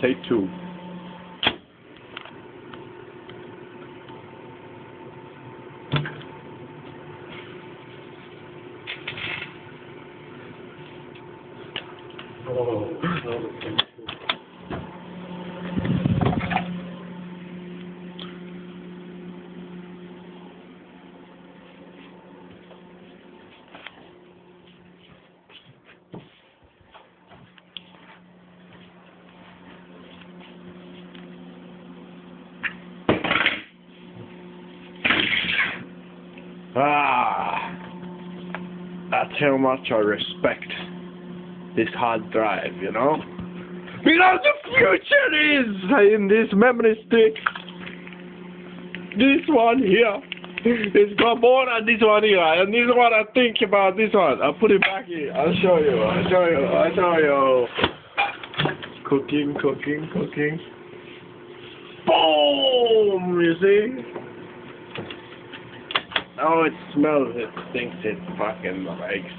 take 2. Oh. That's how much I respect this hard drive, you know? Because the future is in this memory stick. This one here is got more than this one here, and this is what I think about this one. I'll put it back here. I'll show you. Cooking. Boom! You see? Oh, it smells, it stinks, it fucking likes.